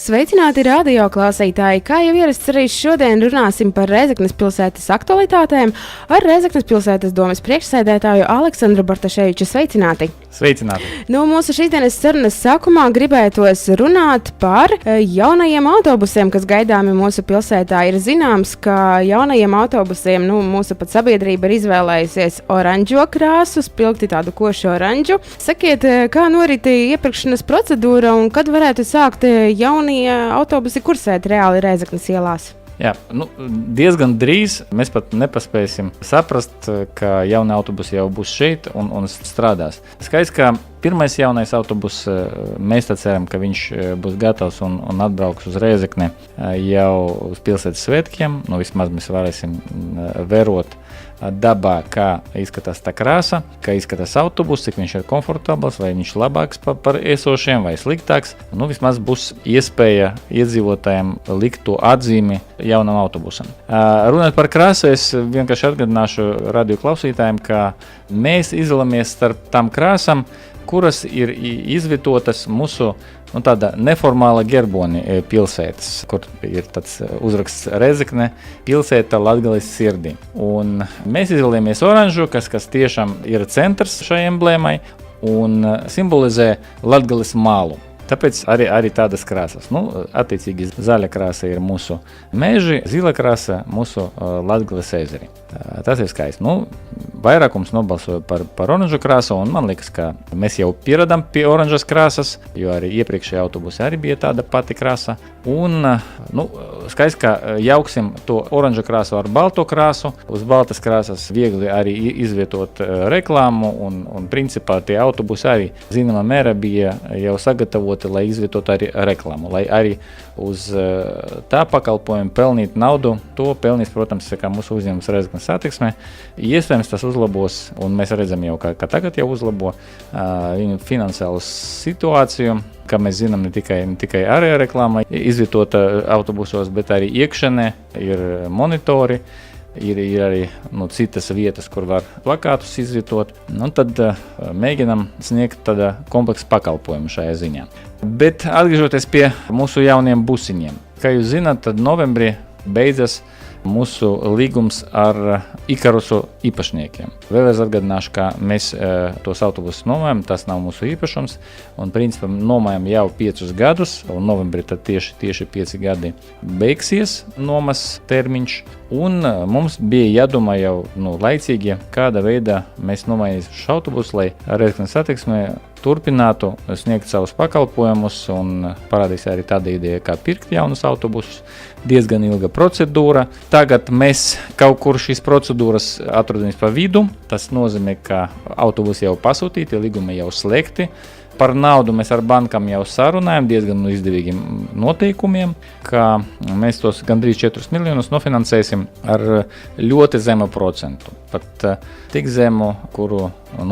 Sveicināti radio klausītāji! Kā jau ierasts, arī šodien runāsim par Rēzeknes pilsētas aktualitātēm ar Rēzeknes pilsētas domes priekšsēdētāju Aleksandru Bartaševiču. Sveicināti! Sveicināti! Mūsu šīsdienas sarunas sākumā gribētos runāt par jaunajiem autobusiem, kas gaidāmi mūsu pilsētā. Ir zināms, ka jaunajiem autobusiem mūsu pat sabiedrība ir izvēlējusies oranžo krāsu, spilgti tādu košu oranžu. Sakiet, kā noritēja iepirkšanas procedūra un kad varētu sākt jaunie autobusi kursēt reāli Rēzeknes ielās? Jā, diezgan drīz mēs pat nepaspēsim saprast, ka jaunie autobusi jau būs šeit un strādās. Skaidrs, ka pirmais jaunais autobus, mēs ceram, ka viņš būs gatavs un atbrauks uz Rēzekni jau uz pilsētas svētkiem. Vismaz mēs varēsim vērot dabā, kā izskatās tā krāsa, kā izskatās autobus, cik viņš ir komfortabls, vai viņš labāks par esošiem vai sliktāks. Vismaz būs iespēja iedzīvotājiem likt to atzīmi jaunam autobusam. Runājot par krāsu, es vienkārši atgādināšu radio klausītājiem, ka mēs izvēlamies starp tām krāsām, kuras ir izvietotas mūsu tāda neformāla gerboni pilsētas, kur ir tāds uzraksts Rēzekne, pilsēta Latgales sirdī. Un mēs izvēlējāmies oranžu, kas tiešām ir centrs šai emblēmai un simbolizē Latgales malu. Tāpēc arī tādas krāsas. Attiecīgi zaļa krāsa ir mūsu meži, zila krāsa mūsu Latgales ezeri. Tas ir skaisti. Vairākums nobalsoja par oranžu krāsu, un man liekas, ka mēs jau pieradām pie oranžas krāsas, jo arī iepriekšējā autobusi arī bija tāda pati krāsa. Un skaisti, ka jauksim to oranžu krāsu ar balto krāsu. Uz baltas krāsas viegli arī izvietot reklāmu, un principā tie autobusi arī zināmā mērā bija jau sagatavoti, lai izvietotu arī reklāmu, lai arī uz tā pakalpojumu pelnīt naudu. To pelnīs, protams, kā mūsu uzņēmums Rēzeknes satiksme. Iespējams, tas uzlabos, un mēs redzam jau, ka tagad jau uzlabo viņu finansiālu situāciju, kā mēs zinām, ne tikai ārējā reklāma izvietota autobusos, bet arī iekšēnē ir monitori, ir arī citas vietas, kur var plakātus izvietot. Tad mēģinam sniegt tāda kompleksa pakalpojumu šajā ziņā. Bet atgriežoties pie mūsu jauniem busiņiem. Kā jūs zināt, tad novembrī beidzas mūsu līgums ar Ikarusu īpašniekiem. Vēlreiz atgādināšu, ka mēs tos autobusus nomājam, tas nav mūsu īpašums, un principā nomājam jau 5 gadus, un novembrī tad tieši 5 gadi beigsies nomas termiņš, un mums bija jādomā jau laicīgi, kāda veidā mēs nomājam šo autobusu, lai Rēzeknes satiksmē turpinātu sniegt savus pakalpojumus, un parādīs arī tāda ideja, kā pirkt jaunus autobusus. Diezgan ilga procedūra. Tagad mēs kaut kur šīs procedūras atrodamies pa vidu. Tas nozīmē, ka autobusi jau pasūtīti, līgumi jau slēgti. Par naudu mēs ar bankām jau sarunājam diezgan izdevīgiem noteikumiem, ka mēs tos gandrīz 4 miljonus nofinansēsim ar ļoti zemu procentu. Pat tik zemu, kuru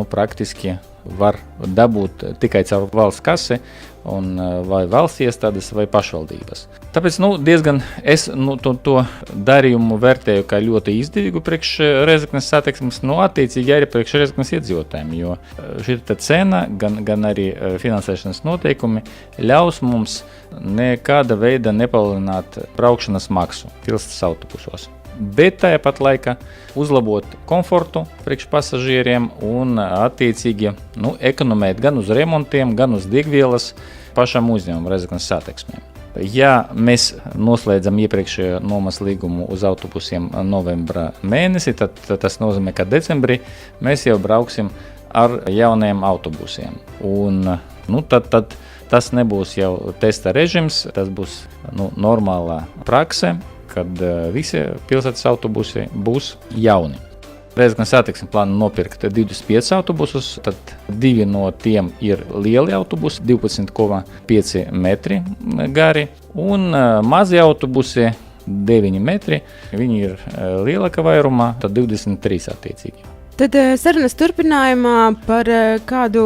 praktiski var dabūt tikai caur valsts kasi vai valsts iestādes vai pašvaldības. Tāpēc diezgan es to darījumu vērtēju kā ļoti izdevīgu priekš Rēzeknes satiksmes, attiecīgi arī priekš Rēzeknes iedzīvotājiem, jo šī cena, gan arī finansēšanas noteikumi ļaus mums nekāda veida nepalielināt braukšanas maksu pilsētas autobusos. Bet tajā pat laikā uzlabot komfortu priekš pasažieriem un attiecīgi ekonomēt gan uz remontiem, gan uz degvielas pašam uzņēmumam Rēzeknes satiksmē. Ja mēs noslēdzam iepriekšējo nomas līgumu uz autobusiem novembra mēnesi, tad tas nozīmē, ka decembrī mēs jau brauksim ar jaunajiem autobusiem. Un tad tas nebūs jau testa režims, tas būs normālā prakse, kad visi pilsētas autobusi būs jauni. Rēzeknes satiksme plāno nopirkt 25 autobusus, tad 2 no tiem ir lieli autobusi, 12,5 metri gari, un mazi autobusi 9 metri, viņi ir lielāka vairumā, tad 23 attiecīgi. Tad sarunas turpinājumā par kādu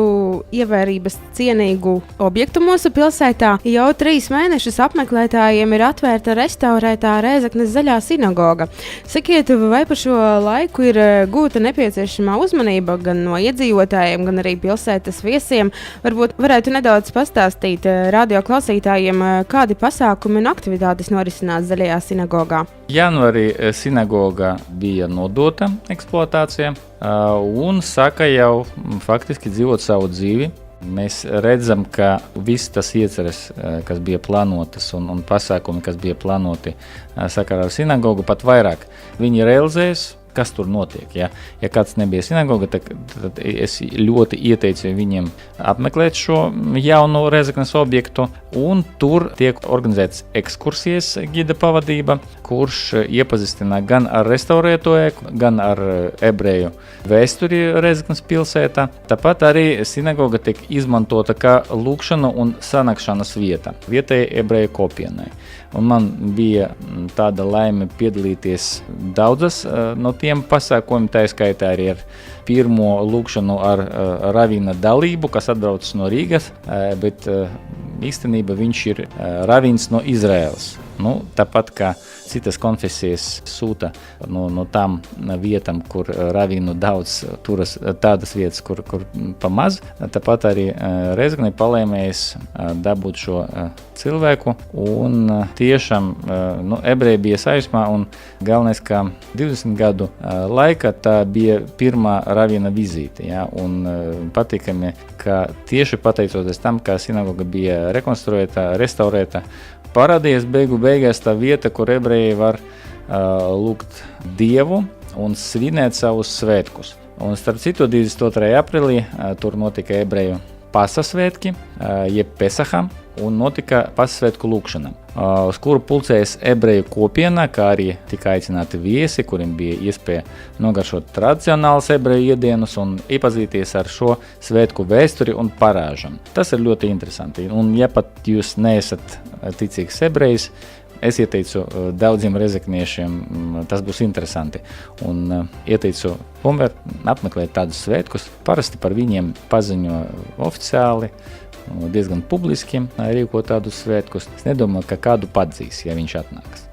ievērības cienīgu objektu mūsu pilsētā. Jau 3 mēnešus apmeklētājiem ir atvērta restaurētā Rēzeknes Zaļā sinagoga. Sakiet, vai par šo laiku ir gūta nepieciešamā uzmanība gan no iedzīvotājiem, gan arī pilsētas viesiem? Varbūt varētu nedaudz pastāstīt radio klausītājiem, kādi pasākumi un aktivitātes norisinās Zaļajā sinagogā. Janvārī sinagoga bija nodota eksploatācijā un sāka jau faktiski dzīvot savu dzīvi. Mēs redzam, ka viss tas ieceres, kas bija plānotas un pasākumi, kas bija plānoti sakarā ar sinagogu, pat vairāk, viņi realizējas. Kas tur notiek? Ja kāds nebija sinagoga, tad es ļoti ieteicu viņiem apmeklēt šo jauno Rēzeknes objektu, un tur tiek organizētas ekskursijas gida pavadība, kurš iepazīstina gan ar restaurēto ēku, gan ar ebreju vēsturi Rēzeknes pilsētā. Tāpat arī sinagoga tiek izmantota kā lūkšanu un sanākšanas vieta vietējai ebreju kopienai. Un man bija tāda laime piedalīties daudzas no tiem pasākumiem, tā skaitā arī ar pirmo lūkšanu ar ravīna dalību, kas atbraucis no Rīgas, bet īstenībā viņš ir ravīns no Izraēlas. Tāpat kā citas konfesijas sūta no tām vietām, kur ravīnu daudz turas, tādas vietas, kur pamaz, tāpat arī Rēzekne palēmējas dabūt šo cilvēku, un tiešām ebreji bija sajūsmā, un galvenais, ka 20 gadu laika tā bija pirmā ravīna vizīte, ja, un patīkami, ka tieši pateicoties tam, kā sinagoga bija rekonstruēta, restaurēta, parādījās beigās tā vieta, kur ebreji var lūgt Dievu un svinēt savus svētkus. Un starp citu 22. aprīlī tur notika ebreju pasasvētki, jeb Pesaham, un notika pasasvētku lūkšana, uz kuru pulcējas ebreju kopienā, kā arī tika aicināti viesi, kuriem bija iespēja nogaršot tradicionālas ebreju iedienus un iepazīties ar šo svētku vēsturi un parāžam. Tas ir ļoti interesanti, un ja pat jūs neesat ticīgs ebrejs, es ieteicu daudziem rezekniešiem, tas būs interesanti, un ieteicu tomēr apmeklēt tādus svētkus. Parasti par viņiem paziņo oficiāli, diezgan publiski rīko tādus svētkus. Es nedomāju, ka kādu padzīs, ja viņš atnāks.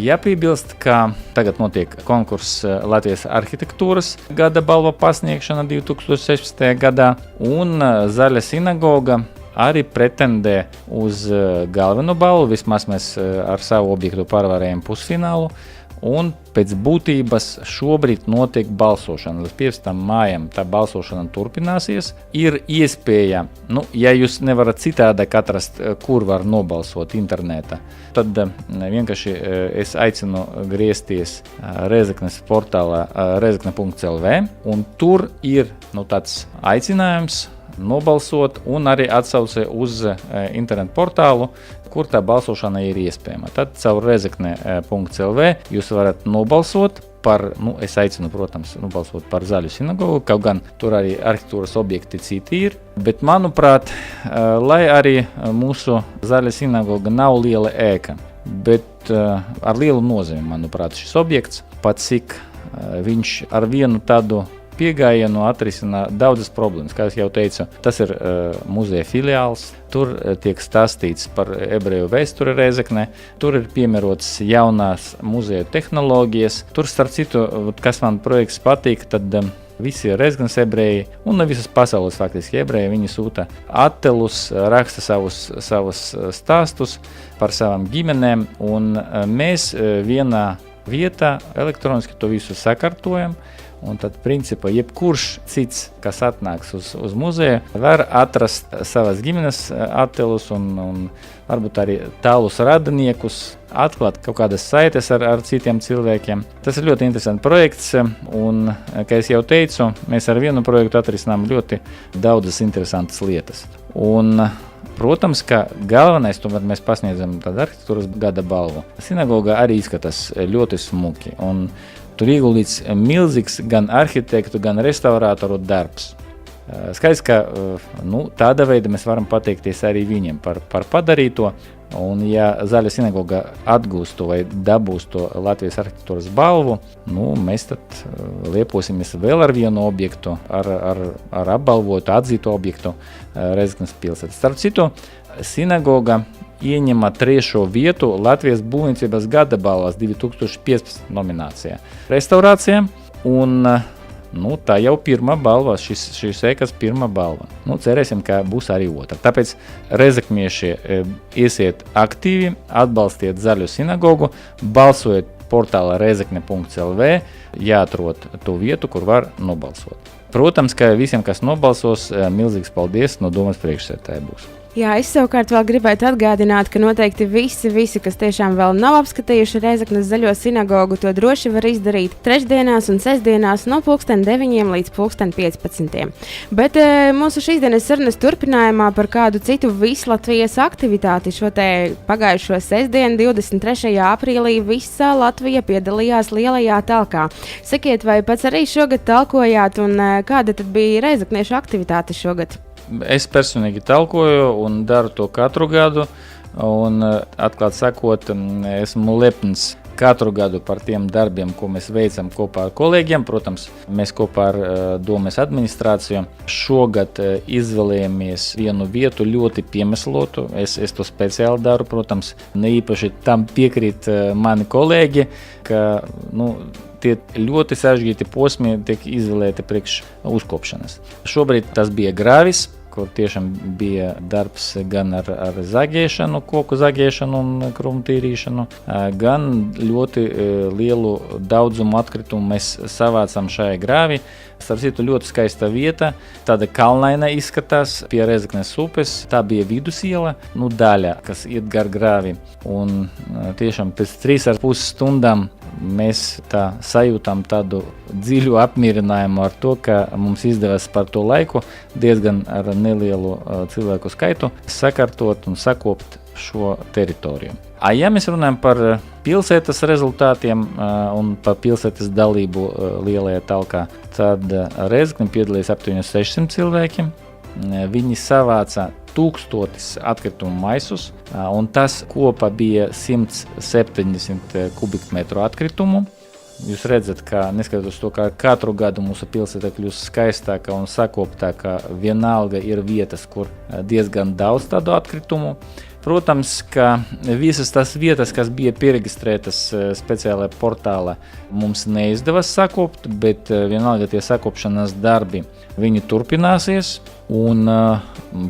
Jāpiebilst, ka tagad notiek konkurss Latvijas arhitektūras gada balva pasniegšana 2016. gadā, un Zaļa sinagoga arī pretendē uz galveno balvu. Vismaz mēs ar savu objektu pārvarējam pusfinālu, un pēc būtības šobrīd notiek balsošana. Līdz 15. mājam tā balsošana turpināsies. Ir iespēja, ja jūs nevarat citādāk atrast, kur var nobalsot internetā, tad vienkārši es aicinu griezties Rēzeknes portālā rezekne.lv, un tur ir tāds aicinājums nobalsot, un arī atsauce uz internetu portālu, kur tā balsošana ir iespējama. Tad caur rezekne.lv jūs varat nobalsot par, es aicinu, protams, nobalsot par Zaļu sinagogu, kaut gan tur arī arhitektūras objekti citi ir, bet manuprāt, lai arī mūsu Zaļa sinagoga nav liela ēka, bet ar lielu nozīmi, manuprāt, šis objekts, pat cik viņš ar vienu tādu piegājienu atrisina daudzas problēmas. Kā es jau teicu, tas ir muzeja filiāls, tur tiek stāstīts par ebreju vēsturi Rēzeknē, tur ir piemērots jaunās muzeja tehnoloģijas. Tur, starp citu, kas man projekts patīk, tad visi Rēzeknes ebreji un no visas pasaules faktiski ebreji, viņi sūta attelus, raksta savus stāstus par savām ģimenēm, un mēs vienā vietā elektroniski to visu sakārtojam. Un tad, principā, jebkurš cits, kas atnāks uz muzeju, var atrast savas ģimenes attelus un varbūt arī tālus radiniekus, atklāt kaut kādas saites ar citiem cilvēkiem. Tas ir ļoti interesants projekts, un, kā es jau teicu, mēs ar vienu projektu atrisinām ļoti daudzas interesantas lietas. Un, protams, ka galvenais, tomēr mēs pasniedzam tādu arhitektūras gada balvu. Sinagoga arī izskatās ļoti smuki, un tur ieguldīts milzīgs gan arhitektu, gan restaurātoru darbs. Skaidrs, ka tāda veida mēs varam pateikties arī viņiem par padarīto, Un, ja Zaļa sinagoga atgūst to vai dabūs to Latvijas arhitektūras balvu, mēs tad lieposimies vēl ar vienu objektu, ar apbalvotu, atzītu objektu Rēzeknes pilsētā. Starp citu, sinagoga ieņema 3. vietu Latvijas būvniecības gada balvās 2015 nominācijā. Restaurācija un tā jau pirmā balva, šīs ēkas pirmā balva. Cerēsim, ka būs arī otra. Tāpēc rezekmieši iesiet aktīvi, atbalstiet Zaļo sinagogu, balsojiet portālā rezekne.lv, jāatrod to vietu, kur var nobalsot. Protams, ka visiem, kas nobalsos, milzīgs paldies no domas priekšsēdētāja būs. Jā, es savukārt vēl gribētu atgādināt, ka noteikti visi, kas tiešām vēl nav apskatījuši Rēzeknes Zaļo sinagogu, to droši var izdarīt trešdienās un sestdienās no 9 līdz 15. Bet mūsu šīsdienas sarunas turpinājumā par kādu citu Vislatvijas aktivitāti šo te pagājušo sestdienu, 23. aprīlī, visa Latvija piedalījās lielajā talkā. Sakiet, vai pats arī šogad talkojāt un kāda tad bija Rēzekniešu aktivitāte šogad? Es personīgi talkoju un daru to katru gadu, un atklāt sakot, esmu lepns katru gadu par tiem darbiem, ko mēs veicam kopā ar kolēģiem. Protams, mēs kopā ar domes administrāciju šogad izvēlējāmies vienu vietu ļoti piemeslotu. Es to speciāli daru, protams, ne īpaši tam piekrīt mani kolēģi, ka tie ļoti sarežģīti posmi tiek izvēlēti priekš uzkopšanas. Šobrīd tas bija grāvis, kur tiešām bija darbs gan ar zagēšanu, koku zagēšanu un krūmu tīrīšanu, gan ļoti lielu daudzumu atkritumu mēs savācam šajā grāvī. Starp citu, ļoti skaista vieta, tāda kalnaina izskatās pie Rēzeknes upes. Tā bija vidusiela, daļa, kas iet gar grāvi. Un tiešām pēc 3,5 stundām mēs tā sajūtam tādu dziļu apmierinājumu ar to, ka mums izdevās par to laiku diezgan ar nelielu cilvēku skaitu sakārtot un sakopt šo teritoriju. Ja mēs runājam par pilsētas rezultātiem un par pilsētas dalību lielajā talkā, tad Rēzekne piedalījās aptuveni 600 cilvēki. Viņi savāca 1000 atkritumu maisus, un tas kopā bija 170 kubikmetru atkritumu. Jūs redzat, ka neskatoties to, ka katru gadu mūsu pilsēta kļūst skaistāka un sakoptāka, vienalga ir vietas, kur diezgan daudz tādu atkritumu. Protams, ka visas tās vietas, kas bija pieregistrētas speciālajā portālā, mums neizdevās sakopt, bet vienalga tie sakopšanas darbi, viņi turpināsies. Un,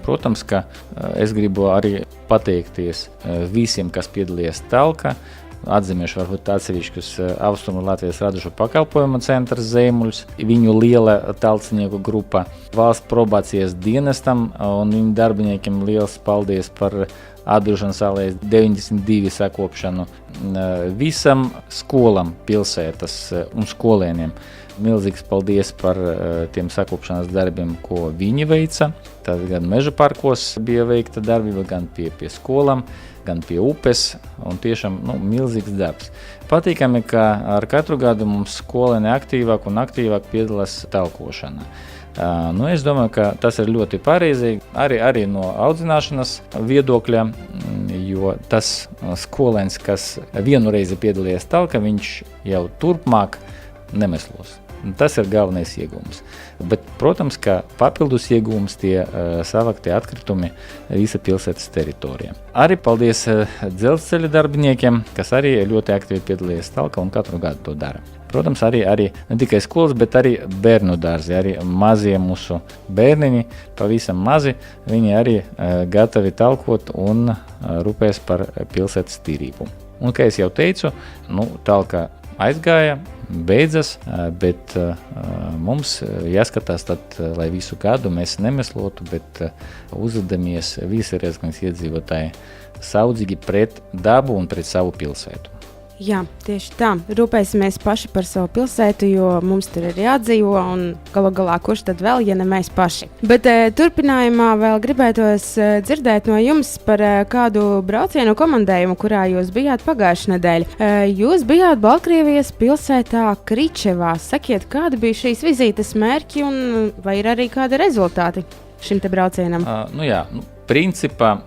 protams, ka es gribu arī pateikties visiem, kas piedalījās talkā. Atzīmēšu varbūt atsevišķus Austrumu Latvijas radošo pakalpojumu centra Zīmuļus, viņu liela talcinieku grupa, valsts probācijas dienestam un viņu darbiniekiem liels paldies par atbilšanas alējas 92 sakopšanu, visam skolam pilsētas un skolēniem. Milzīgs paldies par tiem sakopšanas darbiem, ko viņi veica. Tad gan meža parkos bija veikta darbība, gan pie skolam, gan pie upes, un tiešām milzīgs darbs. Patīkami, ka ar katru gadu mums skolēni aktīvāk un aktīvāk piedalās talkošanā. Es domāju, ka tas ir ļoti pareizi, arī no audzināšanas viedokļa, jo tas skolēns, kas vienu reizi piedalījies talkā, viņš jau turpmāk nemeslos. Tas ir galvenais iegūms. Bet, protams, ka papildus iegūms tie savāktie atkritumi visa pilsētas teritorijā. Arī paldies dzelzceļa darbiniekiem, kas arī ļoti aktīvi piedalījies talkā un katru gadu to dara. Protams, arī ne tikai skolas, bet arī bērnu dārzi, arī mazie mūsu bērniņi, pavisam mazi, viņi arī gatavi talkot un rūpēs par pilsētas tīrību. Un, kā es jau teicu, talka aizgāja, beidzas, bet mums jāskatās tad, lai visu gadu mēs nemeslotu, bet uzvedamies visi Rēzeknes iedzīvotāji saudzīgi pret dabu un pret savu pilsētu. Jā, tieši tā. Rūpēsimies paši par savu pilsētu, jo mums tur ir jādzīvo un galu galā kurš tad vēl, ja ne mēs paši. Bet turpinājumā vēl gribētos dzirdēt no jums par kādu braucienu komandējumu, kurā jūs bijāt pagājušajā nedēļā. Jūs bijāt Baltkrievijas pilsētā Kričevā. Sakiet, kādi bija šīs vizītes mērķi un vai ir arī kādi rezultāti šim te braucienam? principā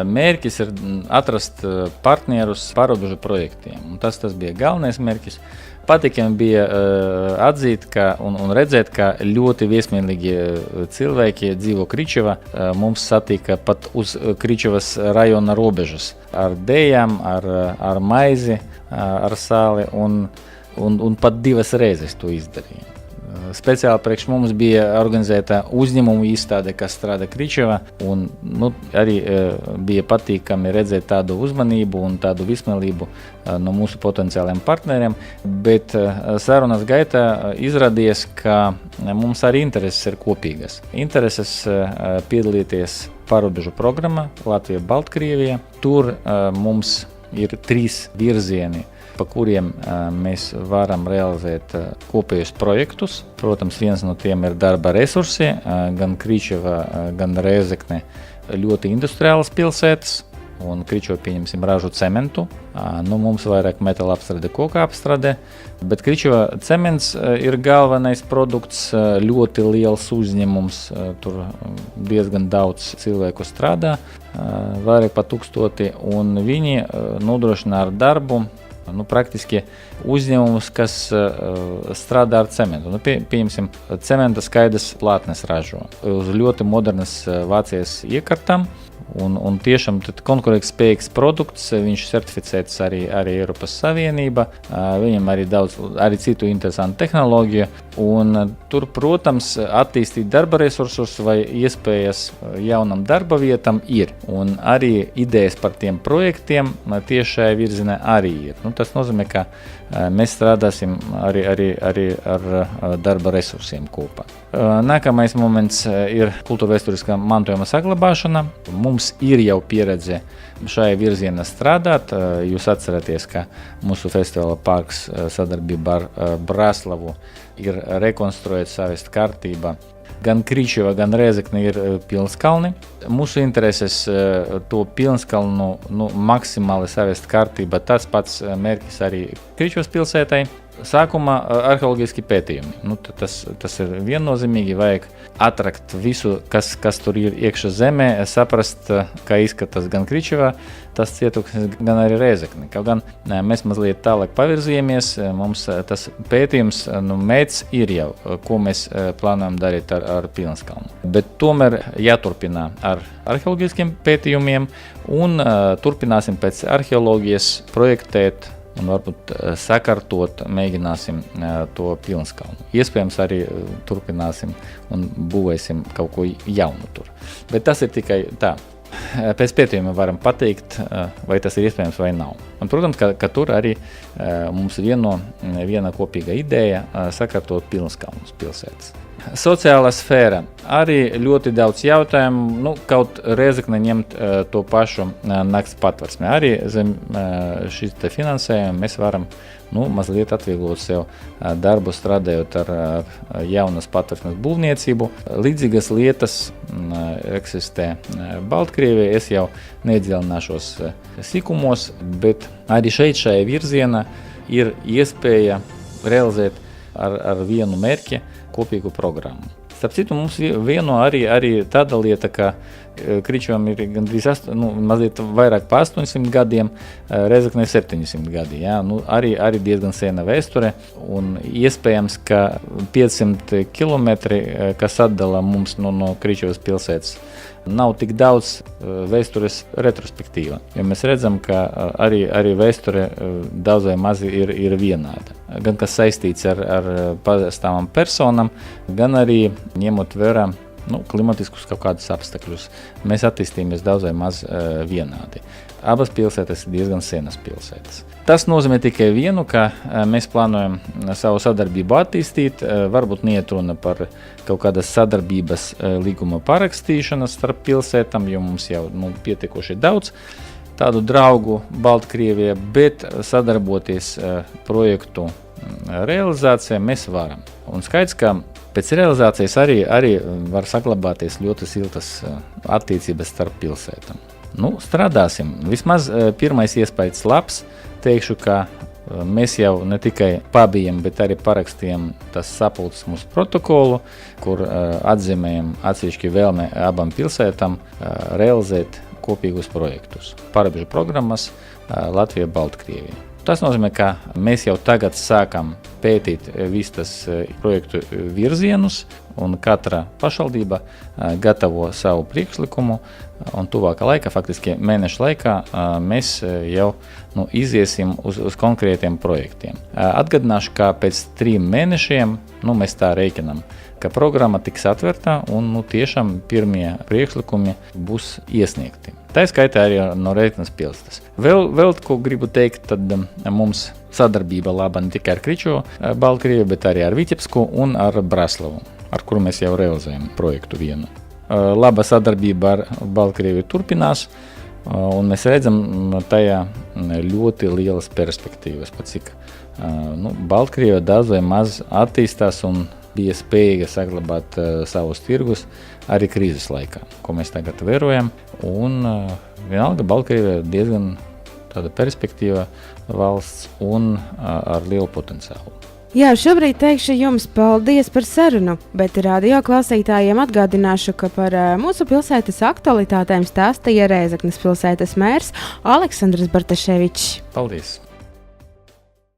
mērķis ir atrast partnerus pārobežu projektiem. Un tas bija galvenais mērķis. Patīkami bija atzīt un redzēt, ka ļoti viesmīlīgi cilvēki dzīvo Kričevā. Mums satika pat uz Kričevas rajona robežas ar dējām, ar maizi, ar sāli un pat 2 reizes to izdarīja. Speciāli priekš mums bija organizēta uzņēmuma izstāde, kas strādā Kričevā, un arī bija patīkami redzēt tādu uzmanību un tādu vismīlību no mūsu potenciāliem partneriem, bet sarunas gaitā izrādījās, ka mums arī intereses ir kopīgas. Intereses piedalīties pārobežu programmā Latvija-Baltkrievija. Tur mums ir 3 virzieni, pa kuriem mēs varam realizēt kopējus projektus. Protams, viens no tiem ir darba resursi, gan Kričeva, gan Rēzekne ļoti industriālas pilsētas, un Kričeva, pieņemsim, ražo cementu. Mums vairāk metāla apstrade, koka apstrade, bet Kričeva cements ir galvenais produkts, ļoti liels uzņēmums, tur diezgan daudz cilvēku strādā, vairāk pa 1000, un viņi nodrošina ar darbu praktiski uzņēmumus, kas strādā ar cementu. Pieņemsim, cementa skaidrs plātnes ražo uz ļoti modernas Vācijas iekartām. Un tiešām konkurētspējīgs produkts, viņš certificēts arī Eiropas Savienība, viņam arī daudz arī citu interesantu tehnoloģiju, un tur, protams, attīstīt darba resursus vai iespējas jaunam darba vietam ir, un arī idejas par tiem projektiem tieši šajā virzienā arī ir. Tas nozīmē, ka mēs strādāsim arī ar darba resursiem kopā. Nākamais moments ir kultūrvēsturiskā mantojuma saglabāšana. Mums ir jau pieredze šajā virzienā strādāt. Jūs atceraties, ka mūsu festivāla parks sadarbībā ar Braslavu ir rekonstruēta savest kārtība. Gan Kričeva, gan Rēzekne ir pilnskalni. Mūsu intereses to pilnskalnu maksimāli savest kārtība. Tas pats mērķis arī Kričevas pilsētai. Sākumā arheoloģiski pētījumi. Tas ir viennozīmīgi, vajag atrakt visu, kas tur ir iekšā zemē, saprast, kā izskatās gan Kričevā, tas cietoksnis, gan arī Rēzekne. Kaut gan mēs mazliet tālāk pavirzījāmies, mums tas pētījums, mērķis ir jau, ko mēs plānojam darīt ar Pilnskalnu. Bet tomēr jāturpina ar arheoloģiskiem pētījumiem un turpināsim pēc arheoloģijas projektēt un varbūt sakārtot, mēģināsim to Pilnskalnu. Iespējams arī turpināsim un būvēsim kaut ko jaunu tur. Bet tas ir tikai tā. Pēc pētījuma varam pateikt, vai tas ir iespējams vai nav. Un, protams, ka tur arī mums viena kopīga ideja sakārtot Pilnskalnas pilsētas. Sociālā sfēra. Arī ļoti daudz jautājumu, kaut Rēzekne ņemt to pašu nakts patversmi. Arī zem šīs finansējuma mēs varam mazliet atvieglot sev darbu strādājot ar jaunas patversmes būvniecību. Līdzīgas lietas eksistē Baltkrievijā. Es jau nedziļināšos sīkumos, bet arī šajā virzienā ir iespēja realizēt ar vienu mērķi kopīgu programmu. Starp citu, mums vieno arī tāda lieta, ka Kričevam ir gandrīz mazliet vairāk pa 800 gadiem, Rēzeknei 700 gadi. Ja? Arī diezgan sena vēsture, un iespējams, ka 500 kilometri, kas atdala mums no Kričevas pilsētas, nav tik daudz vēstures retrospektīva. Jo mēs redzam, ka arī vēsture daudz vai maz ir vienāda. Gan kas saistīts ar pazīstamām personām, gan arī ņemot vērā klimatiskus kaut kādus apstākļus. Mēs attīstījamies daudz vai maz vienādi. Abas pilsētas ir diezgan senas pilsētas. Tas nozīmē tikai vienu, ka mēs plānojam savu sadarbību attīstīt, varbūt neiet runa par kaut kādas sadarbības līguma parakstīšanas starp pilsētām, jo mums jau pietiekoši daudz tādu draugu Baltkrievijā, bet sadarboties projektu realizācijā mēs varam. Un skaidrs, ka pēc realizācijas arī var saglabāties ļoti siltas attiecības starp pilsētām. Strādāsim. Vismaz pirmais iespējas labs. Teikšu, ka Mēs jau ne tikai pabijam, bet arī parakstījām tas sapulces mūsu protokolu, kur atzīmējam atsevišķi vēlme abām pilsētām realizēt kopīgus projektus. Pārobežu programmas Latvija, Baltkrievija. Tas nozīmē, ka mēs jau tagad sākam pētīt visas projektu virzienus, un katra pašvaldība gatavo savu priekšlikumu, un tuvākā laikā, faktiski mēneša laikā, mēs jau iziesim uz konkrētiem projektiem. Atgādināšu, ka pēc 3 mēnešiem mēs tā rēķinām, ka programma tiks atverta un tiešām pirmie priekšlikumi būs iesniegti. Tā skaitā arī no Reitnes pilsētas. Vēl ko gribu teikt, tad mums sadarbība laba ne tikai ar Kriču, Baltkrieviju, bet arī ar Vitebsku un ar Braslavu, ar kuru mēs jau realizējam projektu vienu. Laba sadarbība ar Baltkrieviju turpinās, un mēs redzam tajā ļoti lielas perspektīvas, pat cik Baltkrievija daudz vai maz attīstās un bija spējīga saglabāt savus tirgus arī krīzes laikā, ko mēs tagad vērojam. Un vienalga Baltkrievija ir diezgan tāda perspektīva valsts un ar lielu potenciālu. Jā, šobrīd teikšu jums paldies par sarunu, bet radio klausītājiem atgādināšu, ka par mūsu pilsētas aktualitātēm stāstīja Rēzeknes pilsētas mērs Aleksandrs Bartaševičs. Paldies!